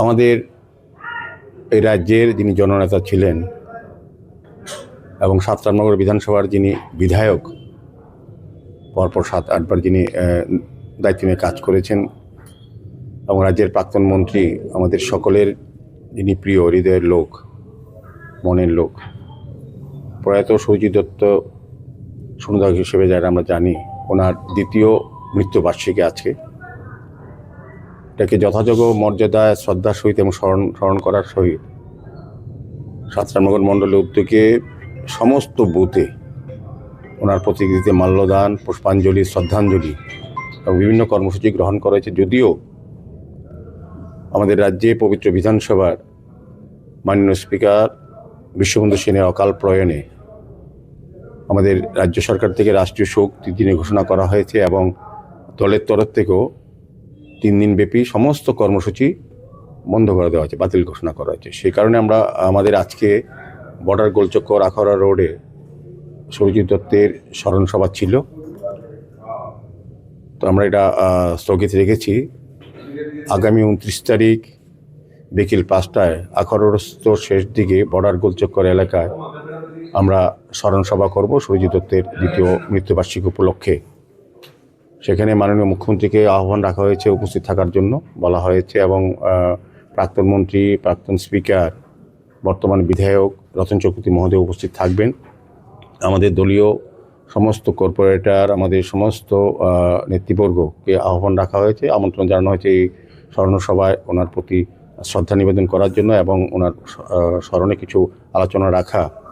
আমাদের এই রাজ্যের যিনি জননেতা ছিলেন এবং সাতরামনগর বিধানসভার যিনি বিধায়ক, পরপর 7-8 বার যিনি দায়িত্ব নিয়ে কাজ করেছেন, এবং রাজ্যের প্রাক্তন মন্ত্রী, আমাদের সকলের যিনি প্রিয় হৃদয়ের লোক, মনের লোক, প্রয়াত সৌজিৎ দত্ত সুনদা হিসেবে যারা আমরা জানি, ওনার দ্বিতীয় মৃত্যুবার্ষিকী আজকে। এটাকে যথাযোগ্য মর্যাদায় শ্রদ্ধার সহিত এবং স্মরণ করার সহিত সাতরামনগর মণ্ডলের উদ্যোগে সমস্ত বুথে ওনার প্রতিকৃতিতে মাল্যদান, পুষ্পাঞ্জলি, শ্রদ্ধাঞ্জলি এবং বিভিন্ন কর্মসূচি গ্রহণ করা হয়েছে। যদিও আমাদের রাজ্যে পবিত্র বিধানসভার মাননীয় স্পিকার বিশ্ববন্ধু সেনের অকাল প্রয়াণে আমাদের রাজ্য সরকার থেকে রাষ্ট্রীয় শোক 3 দিনে ঘোষণা করা হয়েছে এবং দলের তরফ থেকেও 3 দিনব্যাপী সমস্ত কর্মসূচি বন্ধ করে দেওয়া হয়েছে, বাতিল ঘোষণা করা হয়েছে। সেই কারণে আমাদের আজকে বর্ডার গোলচক্কর আখাউড়া রোডে সৌজিৎ দত্তের স্মরণ সভা ছিল। তো আমরা এটা স্থগিত রেখেছি। আগামী 29 তারিখ বিকেল 5টায় আখাউড়াস্থ শেষ দিকে বর্ডার গোলচক্কর এলাকায় আমরা স্মরণ সভা করব সৌজিৎ দত্তের দ্বিতীয় মৃত্যুবার্ষিকী উপলক্ষে। সেখানে মাননীয় মুখ্যমন্ত্রীকে আহ্বান রাখা হয়েছে উপস্থিত থাকার জন্য বলা হয়েছে, এবং প্রাক্তন মন্ত্রী, প্রাক্তন স্পিকার, বর্তমান বিধায়ক রতন চক্রবর্তী মহোদয় উপস্থিত থাকবেন। আমাদের দলীয় সমস্ত কর্পোরেটর, আমাদের সমস্ত নেতৃবর্গকে আহ্বান রাখা হয়েছে, আমন্ত্রণ জানানো হয়েছে এই স্মরণ সভায় ওনার প্রতি শ্রদ্ধা নিবেদন করার জন্য এবং ওনার স্মরণে কিছু আলোচনা রাখা